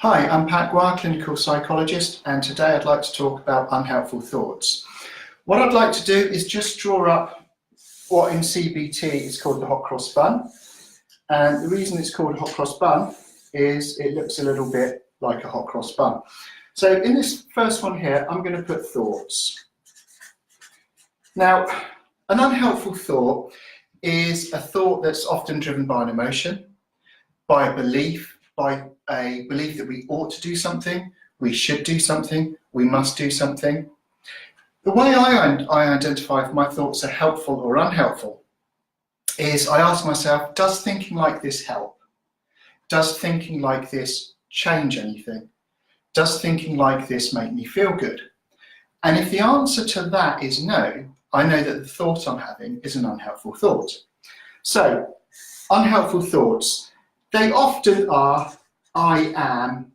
Hi, I'm Gwyer, clinical psychologist, and today I'd like to talk about unhelpful thoughts. What I'd like to do is just draw up what in CBT is called the hot cross bun. And the reason it's called a hot cross bun is it looks a little bit like a hot cross bun. So in this first one here, I'm going to put thoughts. Now, an unhelpful thought is a thought that's often driven by an emotion, by a belief that we ought to do something, we should do something, we must do something. The way I identify if my thoughts are helpful or unhelpful is I ask myself, does thinking like this help? Does thinking like this change anything? Does thinking like this make me feel good? And if the answer to that is no, I know that the thought I'm having is an unhelpful thought. So, unhelpful thoughts, they often are, I am,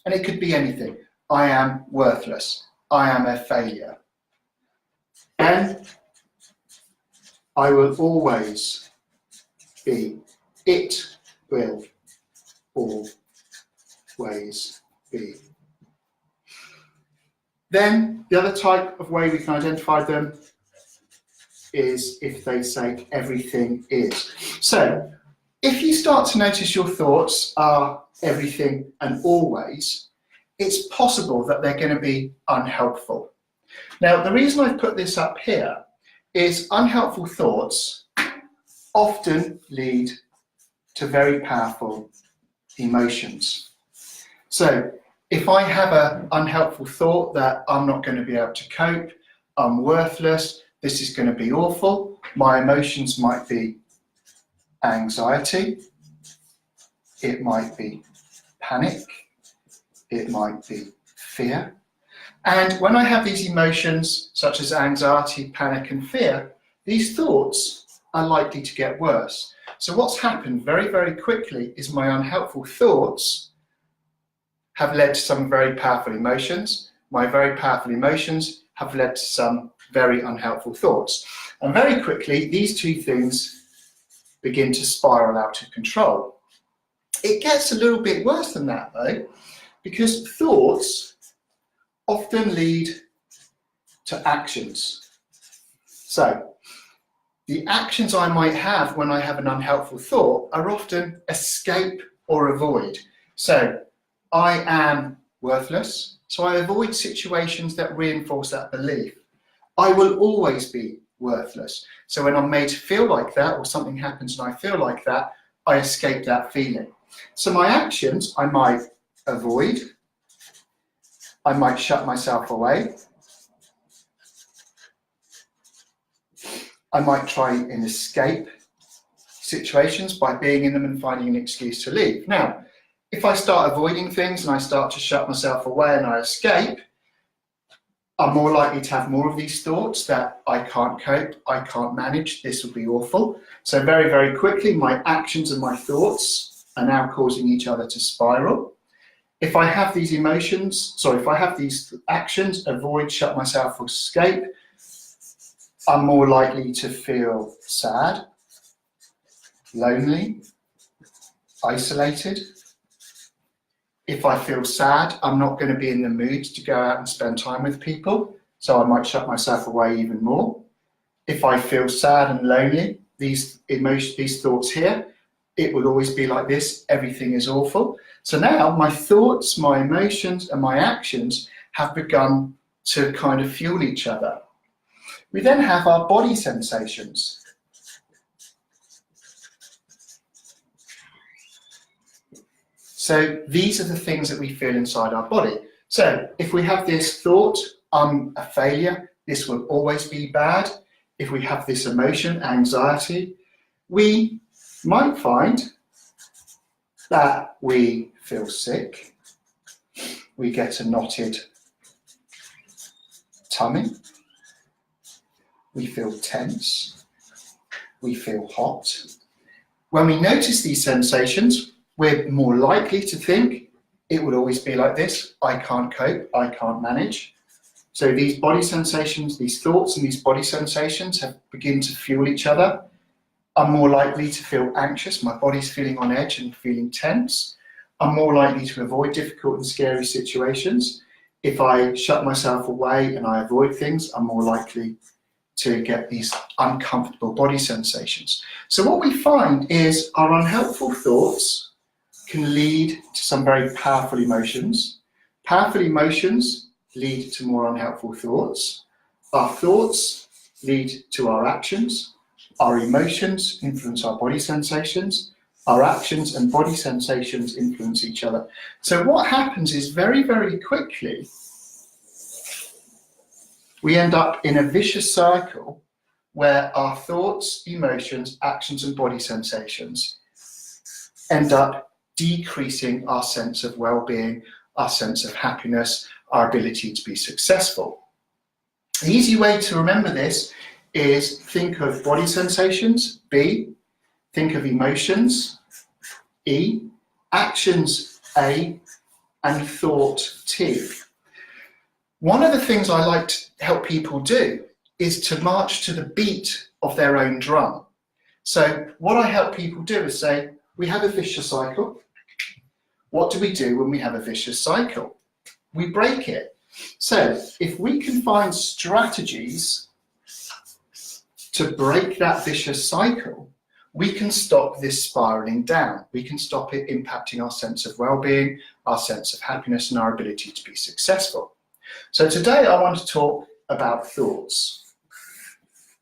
and it could be anything. I am worthless. I am a failure. And I will always be. It will always be. Then the other type of way we can identify them is if they say everything is. So, if you start to notice your thoughts are everything and always, it's possible that they're going to be unhelpful. Now, the reason I've put this up here is unhelpful thoughts often lead to very powerful emotions. So, if I have an unhelpful thought that I'm not going to be able to cope, I'm worthless, this is going to be awful, my emotions might be anxiety, it might be panic, it might be fear. And when I have these emotions, such as anxiety, panic, and fear, these thoughts are likely to get worse. So what's happened very, very quickly is my unhelpful thoughts have led to some very powerful emotions. My very powerful emotions have led to some very unhelpful thoughts. And very quickly, these two things begin to spiral out of control. It gets a little bit worse than that though, because thoughts often lead to actions. So, the actions I might have when I have an unhelpful thought are often escape or avoid. So, I am worthless, so I avoid situations that reinforce that belief. I will always be worthless. So when I'm made to feel like that, or something happens and I feel like that, I escape that feeling. So my actions, I might avoid, I might shut myself away, I might try and escape situations by being in them and finding an excuse to leave. Now, if I start avoiding things and I start to shut myself away and I escape, I'm more likely to have more of these thoughts that I can't cope, I can't manage, this will be awful. So very, very quickly, my actions and my thoughts are now causing each other to spiral. If I have these if I have these actions, avoid, shut myself, or escape, I'm more likely to feel sad, lonely, isolated. If I feel sad, I'm not going to be in the mood to go out and spend time with people, so I might shut myself away even more. If I feel sad and lonely, these thoughts here, it will always be like this, everything is awful. So now my thoughts, my emotions, and my actions have begun to kind of fuel each other. We then have our body sensations. So these are the things that we feel inside our body. So if we have this thought, I'm a failure, this will always be bad. If we have this emotion, anxiety, we might find that we feel sick, we get a knotted tummy, we feel tense, we feel hot. When we notice these sensations, we're more likely to think it would always be like this. I can't cope, I can't manage. So these body sensations, these thoughts and these body sensations begin to fuel each other. I'm more likely to feel anxious, my body's feeling on edge and feeling tense. I'm more likely to avoid difficult and scary situations. If I shut myself away and I avoid things, I'm more likely to get these uncomfortable body sensations. So what we find is our unhelpful thoughts can lead to some very powerful emotions. Powerful emotions lead to more unhelpful thoughts. Our thoughts lead to our actions. Our emotions influence our body sensations. Our actions and body sensations influence each other. So what happens is very, very quickly, we end up in a vicious cycle where our thoughts, emotions, actions, and body sensations end up decreasing our sense of well-being, our sense of happiness, our ability to be successful. The easy way to remember this is think of body sensations, B, think of emotions, E, actions, A, and thought, T. One of the things I like to help people do is to march to the beat of their own drum. So what I help people do is say, we have a vicious cycle. What do we do when we have a vicious cycle? We break it. So if we can find strategies to break that vicious cycle, we can stop this spiraling down. We can stop it impacting our sense of well-being, our sense of happiness, and our ability to be successful. So today I want to talk about thoughts.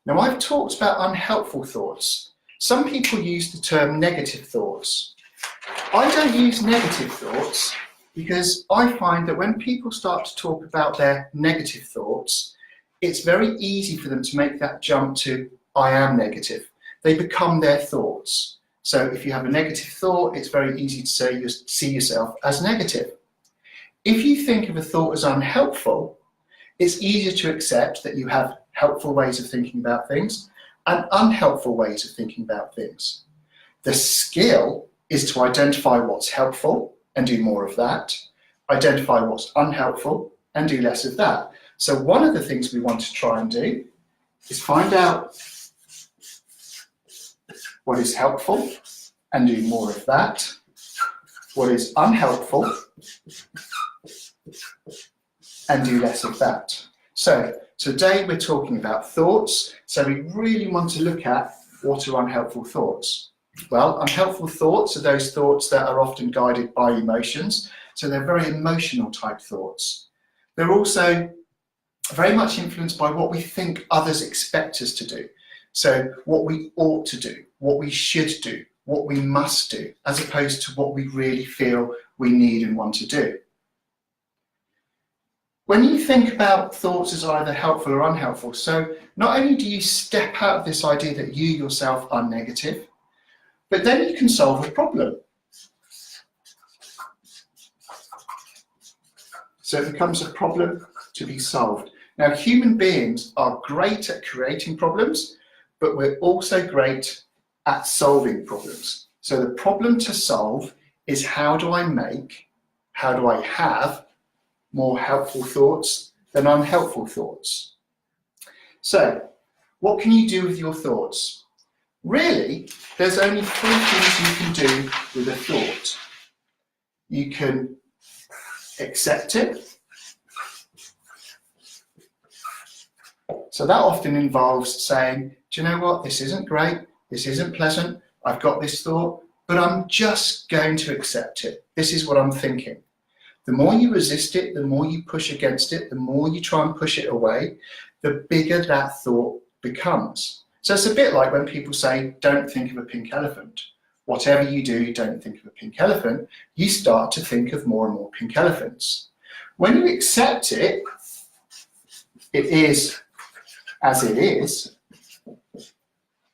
Now, I've talked about unhelpful thoughts. Some people use the term negative thoughts. I don't use negative thoughts because I find that when people start to talk about their negative thoughts, it's very easy for them to make that jump to I am negative. They become their thoughts. So if you have a negative thought, it's very easy to say you see yourself as negative. If you think of a thought as unhelpful, it's easier to accept that you have helpful ways of thinking about things and unhelpful ways of thinking about things. The skill is to identify what's helpful and do more of that, identify what's unhelpful and do less of that. So one of the things we want to try and do is find out what is helpful and do more of that, what is unhelpful and do less of that. So today we're talking about thoughts, so we really want to look at what are unhelpful thoughts. Well, unhelpful thoughts are those thoughts that are often guided by emotions, so they're very emotional type thoughts. They're also very much influenced by what we think others expect us to do. So what we ought to do, what we should do, what we must do, as opposed to what we really feel we need and want to do. When you think about thoughts as either helpful or unhelpful, so not only do you step out of this idea that you yourself are negative, but then you can solve a problem. So it becomes a problem to be solved. Now, human beings are great at creating problems, but we're also great at solving problems. So the problem to solve is how do I have more helpful thoughts than unhelpful thoughts? So what can you do with your thoughts? Really, there's only three things you can do with a thought. You can accept it. So that often involves saying, do you know what, this isn't great, this isn't pleasant, I've got this thought, but I'm just going to accept it. This is what I'm thinking. The more you resist it, the more you push against it, the more you try and push it away, the bigger that thought becomes. So it's a bit like when people say, don't think of a pink elephant. Whatever you do, don't think of a pink elephant. You start to think of more and more pink elephants. When you accept it, it is as it is,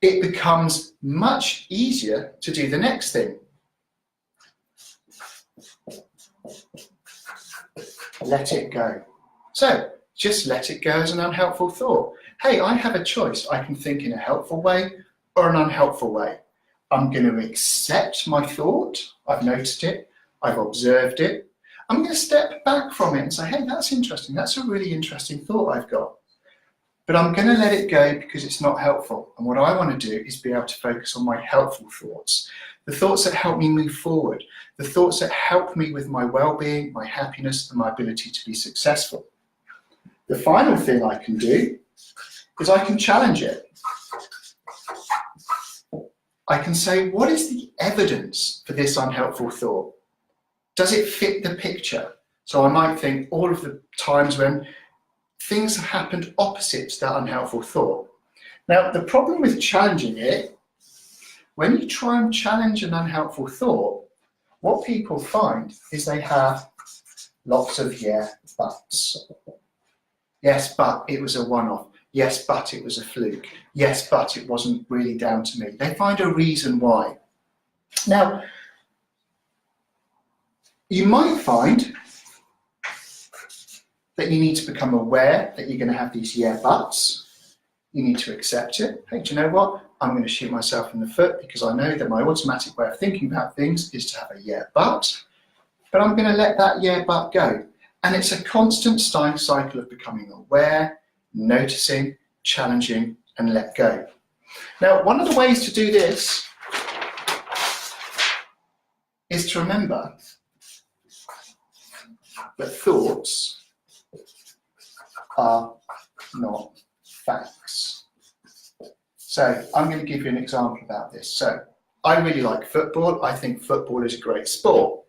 it becomes much easier to do the next thing. Let it go. So just let it go as an unhelpful thought. Hey, I have a choice. I can think in a helpful way or an unhelpful way. I'm going to accept my thought. I've noticed it. I've observed it. I'm going to step back from it and say, hey, that's interesting. That's a really interesting thought I've got. but I'm going to let it go because it's not helpful. And what I want to do is be able to focus on my helpful thoughts, the thoughts that help me move forward, the thoughts that help me with my well-being, my happiness, and my ability to be successful. The final thing I can do is I can challenge it. I can say, what is the evidence for this unhelpful thought? Does it fit the picture? So I might think all of the times when things have happened opposite to that unhelpful thought. Now, the problem with challenging it, when you try and challenge an unhelpful thought, what people find is they have lots of yeah, buts. Yes, but it was a one-off. Yes, but it was a fluke. Yes, but it wasn't really down to me. They find a reason why. Now, you might find that you need to become aware that you're going to have these yeah, buts. You need to accept it. Hey, do you know what? I'm going to shoot myself in the foot because I know that my automatic way of thinking about things is to have a yeah, but I'm going to let that yeah, but go. And it's a constant cycle of becoming aware, noticing, challenging, and let go. Now, one of the ways to do this is to remember that thoughts are not facts. So I'm going to give you an example about this. So I really like football. I think football is a great sport.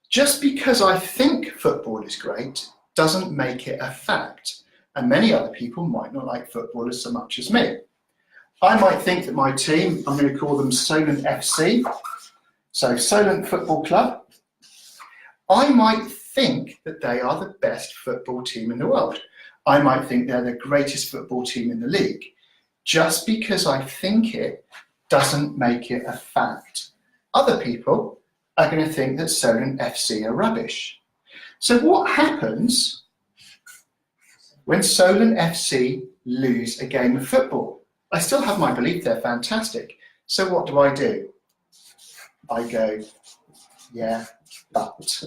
Just because I think football is great doesn't make it a fact. And many other people might not like football as so much as me. I might think that my team, I'm going to call them Solent FC, so Solent Football Club. I might think that they are the best football team in the world. I might think they're the greatest football team in the league. Just because I think it doesn't make it a fact. Other people are going to think that Solent FC are rubbish. So what happens when Solent FC lose a game of football? I still have my belief they're fantastic. So what do? I go, yeah, but.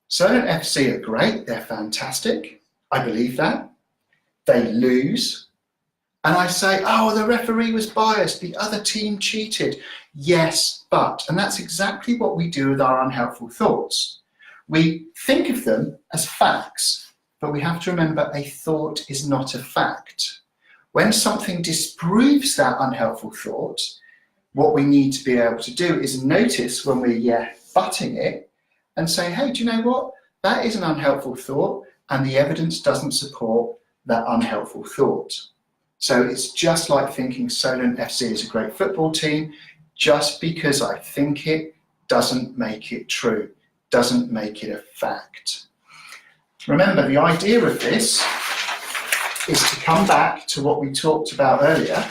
Solent FC are great, they're fantastic. I believe that. They lose. And I say, oh, the referee was biased, the other team cheated. Yes, but. And that's exactly what we do with our unhelpful thoughts. We think of them as facts, but we have to remember a thought is not a fact. When something disproves that unhelpful thought, what we need to be able to do is notice when we're butting it and say, hey, do you know what? That is an unhelpful thought and the evidence doesn't support that unhelpful thought. So it's just like thinking Solent FC is a great football team. Just because I think it doesn't make it true, doesn't make it a fact. Remember, the idea of this is to come back to what we talked about earlier,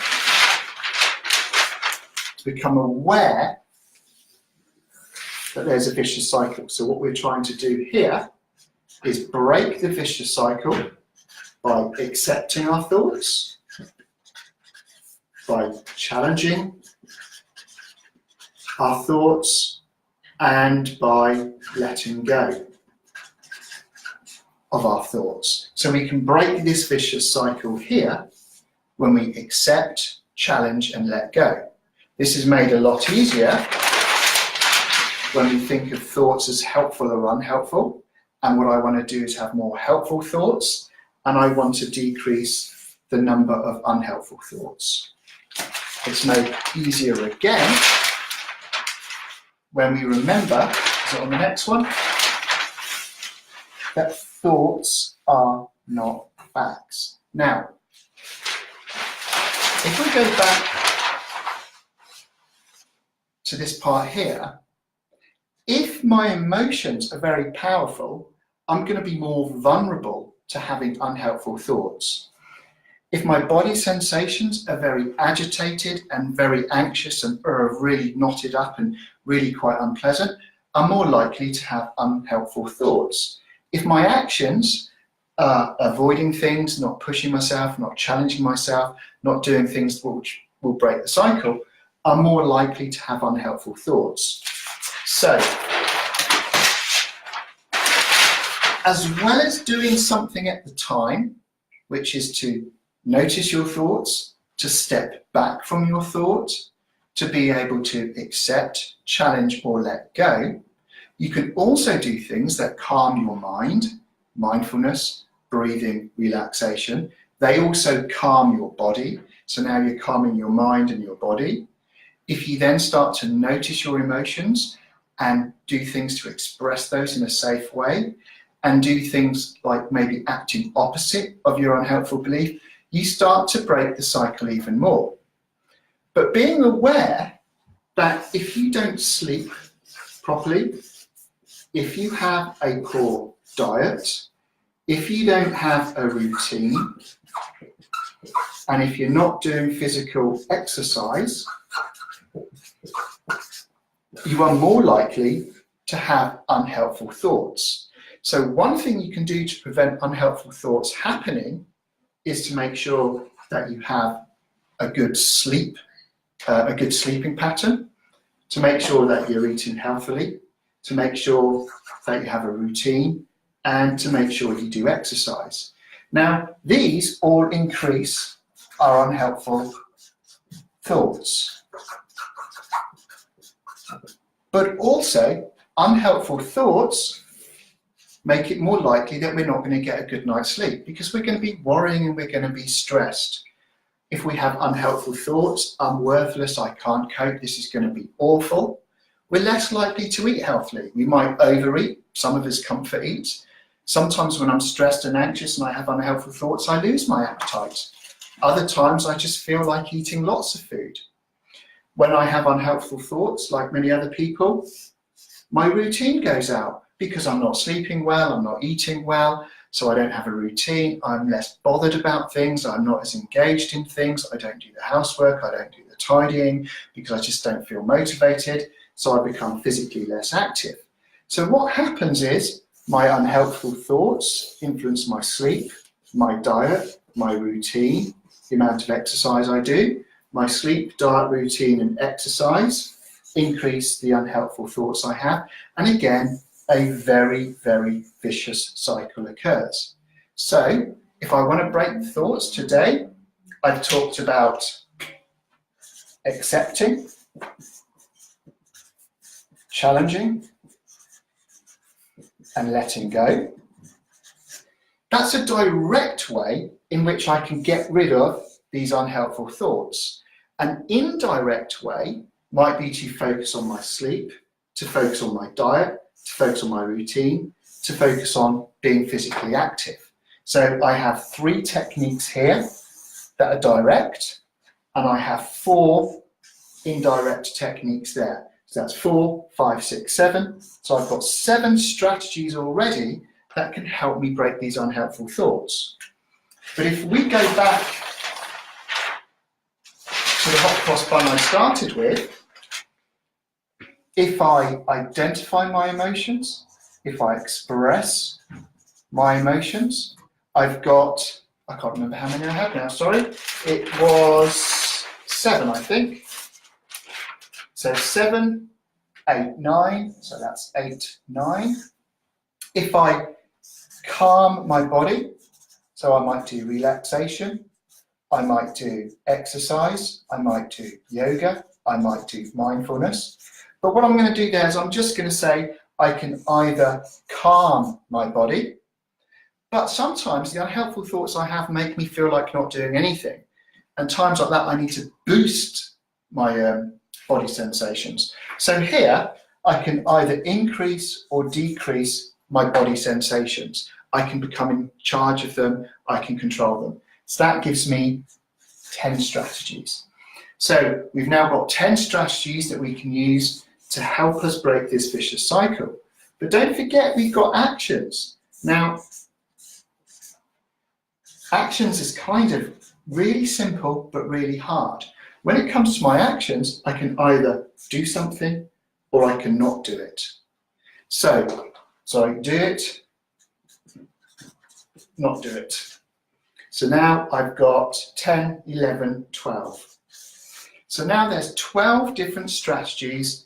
to become aware that there's a vicious cycle. So what we're trying to do here is break the vicious cycle by accepting our thoughts, by challenging our thoughts, and by letting go of our thoughts. So we can break this vicious cycle here when we accept, challenge, and let go. This is made a lot easier when we think of thoughts as helpful or unhelpful. And what I want to do is have more helpful thoughts, and I want to decrease the number of unhelpful thoughts. It's made easier again when we remember, is it on the next one? That thoughts are not facts. Now, if we go back to this part here, if my emotions are very powerful, I'm going to be more vulnerable to having unhelpful thoughts. If my body sensations are very agitated and very anxious and are really knotted up and really quite unpleasant, I'm more likely to have unhelpful thoughts. If my actions are avoiding things, not pushing myself, not challenging myself, not doing things which will break the cycle, I'm more likely to have unhelpful thoughts. So, as well as doing something at the time which is to notice your thoughts, to step back from your thought, to be able to accept, challenge, or let go. You can also do things that calm your mind, mindfulness, breathing, relaxation. They also calm your body. So now you're calming your mind and your body. If you then start to notice your emotions and do things to express those in a safe way, and do things like maybe acting opposite of your unhelpful belief, you start to break the cycle even more. But being aware that if you don't sleep properly, if you have a poor diet, if you don't have a routine, and if you're not doing physical exercise, you are more likely to have unhelpful thoughts. So one thing you can do to prevent unhelpful thoughts happening is to make sure that you have a good sleep, a good sleeping pattern, to make sure that you're eating healthily, to make sure that you have a routine, and to make sure you do exercise. Now, these all increase our unhelpful thoughts. But also, unhelpful thoughts make it more likely that we're not going to get a good night's sleep, because we're going to be worrying and we're going to be stressed. If we have unhelpful thoughts, I'm worthless, I can't cope, this is going to be awful, we're less likely to eat healthily. We might overeat, some of us comfort eat. Sometimes when I'm stressed and anxious and I have unhelpful thoughts, I lose my appetite. Other times I just feel like eating lots of food. When I have unhelpful thoughts, like many other people, my routine goes out because I'm not sleeping well, I'm not eating well, so I don't have a routine, I'm less bothered about things, I'm not as engaged in things, I don't do the housework, I don't do the tidying because I just don't feel motivated, so I become physically less active. So what happens is my unhelpful thoughts influence my sleep, my diet, my routine, the amount of exercise I do. My sleep, diet, routine and exercise increase the unhelpful thoughts I have, and again a very, very vicious cycle occurs. So if I want to break the thoughts today, I've talked about accepting, challenging and letting go. That's a direct way in which I can get rid of these unhelpful thoughts. An indirect way might be to focus on my sleep, to focus on my diet, to focus on my routine, to focus on being physically active. So I have 3 techniques here that are direct, and I have 4 indirect techniques there. So that's 4, 5, 6, 7. So I've got 7 strategies already that can help me break these unhelpful thoughts. But if we go back to the hot cross bun I started with, if I identify my emotions, if I express my emotions, I've got, I can't remember how many I have now, sorry. It was 7, I think. So 7, 8, 9, so that's 8, 9. If I calm my body, so I might do relaxation, I might do exercise, I might do yoga, I might do mindfulness. But what I'm going to do there is I'm just going to say I can either calm my body, but sometimes the unhelpful thoughts I have make me feel like not doing anything. And times like that I need to boost my body sensations. So here I can either increase or decrease my body sensations. I can become in charge of them, I can control them. So that gives me 10 strategies. So we've now got 10 strategies that we can use to help us break this vicious cycle. But don't forget we've got actions. Now, actions is kind of really simple but really hard. When it comes to my actions, I can either do something or I can not do it. So I can do it, not do it. So now I've got 10, 11, 12. So now there's 12 different strategies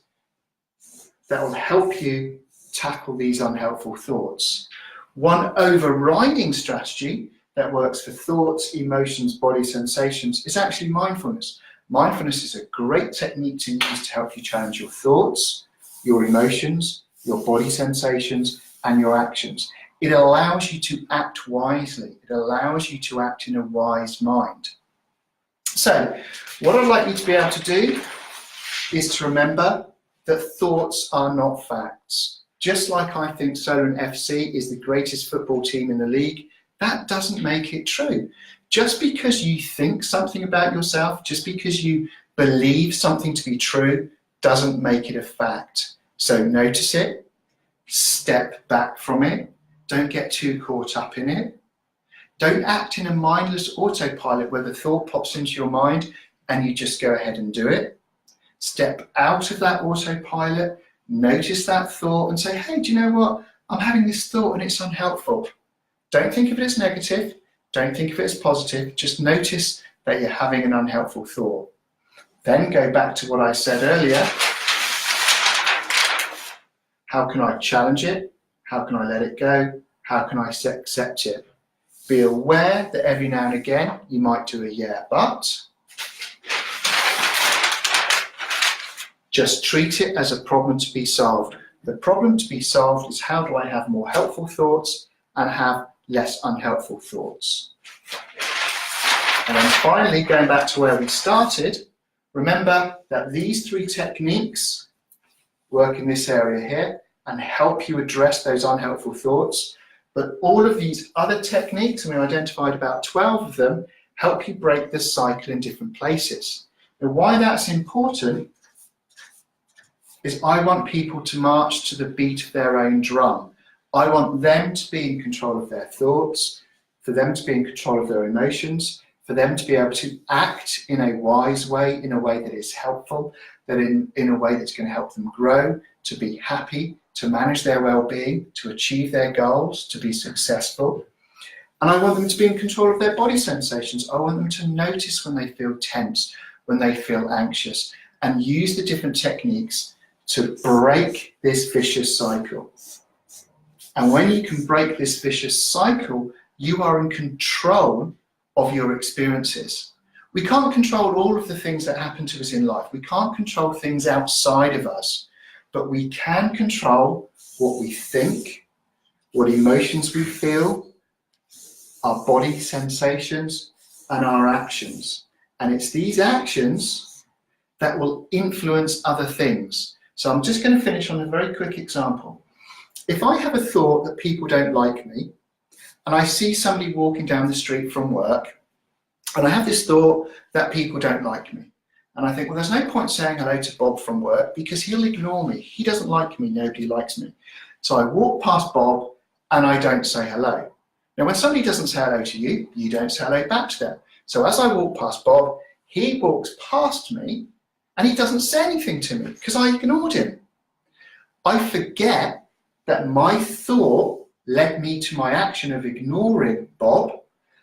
that will help you tackle these unhelpful thoughts. One overriding strategy that works for thoughts, emotions, body sensations is actually mindfulness. Mindfulness is a great technique to use to help you challenge your thoughts, your emotions, your body sensations, and your actions. It allows you to act wisely. It allows you to act in a wise mind. So, what I'd like you to be able to do is to remember that thoughts are not facts. Just like I think Solent FC is the greatest football team in the league, that doesn't make it true. Just because you think something about yourself, just because you believe something to be true, doesn't make it a fact. So notice it, step back from it, don't get too caught up in it. Don't act in a mindless autopilot where the thought pops into your mind and you just go ahead and do it. Step out of that autopilot, notice that thought and say, hey, do you know what? I'm having this thought and it's unhelpful. Don't think of it as negative. Don't think of it as positive. Just notice that you're having an unhelpful thought. Then go back to what I said earlier. How can I challenge it? How can I let it go? How can I accept it? Be aware that every now and again you might do a yeah, but. Just treat it as a problem to be solved. The problem to be solved is how do I have more helpful thoughts and have less unhelpful thoughts. And then finally, going back to where we started, remember that these three techniques work in this area here and help you address those unhelpful thoughts. But all of these other techniques, and we identified about 12 of them, help you break the cycle in different places. Now, why that's important is I want people to march to the beat of their own drum. I want them to be in control of their thoughts, for them to be in control of their emotions, for them to be able to act in a wise way, in a way that is helpful, that in a way that's going to help them grow, to be happy, to manage their well-being, to achieve their goals, to be successful. And I want them to be in control of their body sensations. I want them to notice when they feel tense, when they feel anxious, and use the different techniques to break this vicious cycle. And when you can break this vicious cycle, you are in control of your experiences. We can't control all of the things that happen to us in life. We can't control things outside of us, but we can control what we think, what emotions we feel, our body sensations, and our actions. And it's these actions that will influence other things. So I'm just going to finish on a very quick example. If I have a thought that people don't like me, and I see somebody walking down the street from work, and I have this thought that people don't like me. And I think, well, there's no point saying hello to Bob from work because he'll ignore me. He doesn't like me, nobody likes me. So I walk past Bob and I don't say hello. Now, when somebody doesn't say hello to you, you don't say hello back to them. So as I walk past Bob, he walks past me and he doesn't say anything to me because I ignored him. I forget that my thought led me to my action of ignoring Bob,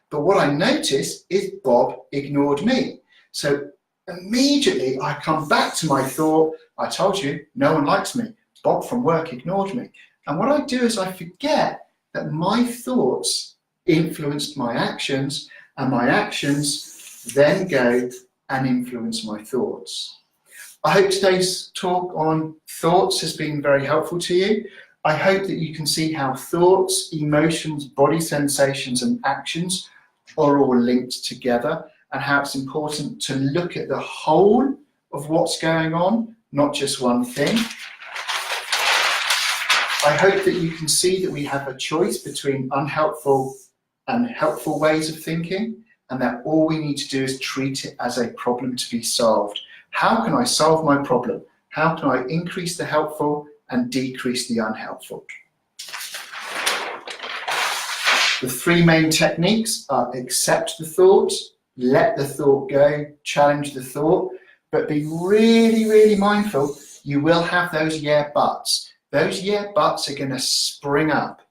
but what I notice is Bob ignored me. So immediately I come back to my thought, I told you, no one likes me. Bob from work ignored me. And what I do is I forget that my thoughts influenced my actions, and my actions then go and influence my thoughts. I hope today's talk on thoughts has been very helpful to you. I hope that you can see how thoughts, emotions, body sensations, and actions are all linked together, and how it's important to look at the whole of what's going on, not just one thing. I hope that you can see that we have a choice between unhelpful and helpful ways of thinking, and that all we need to do is treat it as a problem to be solved. How can I solve my problem? How can I increase the helpful and decrease the unhelpful? The three main techniques are accept the thought, let the thought go, challenge the thought, but be really, really mindful. You will have those yeah buts. Those yeah buts are going to spring up.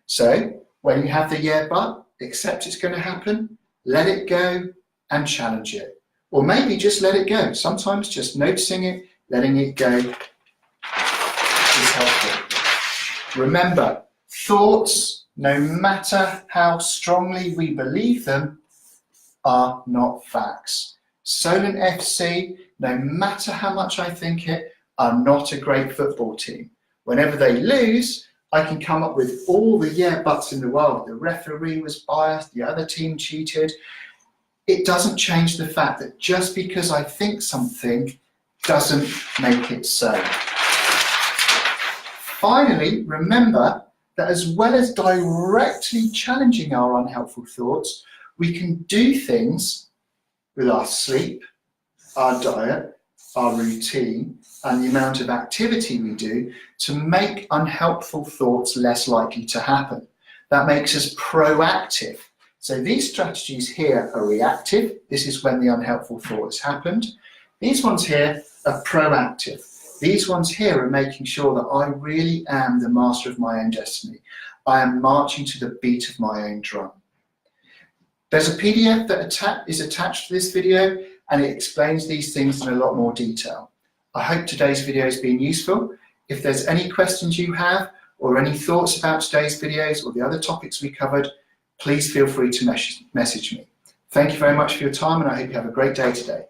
So when you have the yeah but, accept it's going to happen, let it go and challenge it. Or maybe just let it go. Sometimes just noticing it, letting it go is helpful. Remember, thoughts no matter how strongly we believe them, are not facts. Solent FC, no matter how much I think it, are not a great football team. Whenever they lose, I can come up with all the yeah buts in the world. The referee was biased, the other team cheated. It doesn't change the fact that just because I think something doesn't make it so. Finally, remember that as well as directly challenging our unhelpful thoughts, we can do things with our sleep, our diet, our routine, and the amount of activity we do to make unhelpful thoughts less likely to happen. That makes us proactive. So these strategies here are reactive. This is when the unhelpful thought has happened. These ones here are proactive. These ones here are making sure that I really am the master of my own destiny. I am marching to the beat of my own drum. There's a PDF that is attached to this video, and it explains these things in a lot more detail. I hope today's video has been useful. If there's any questions you have or any thoughts about today's videos or the other topics we covered, please feel free to message me. Thank you very much for your time, and I hope you have a great day today.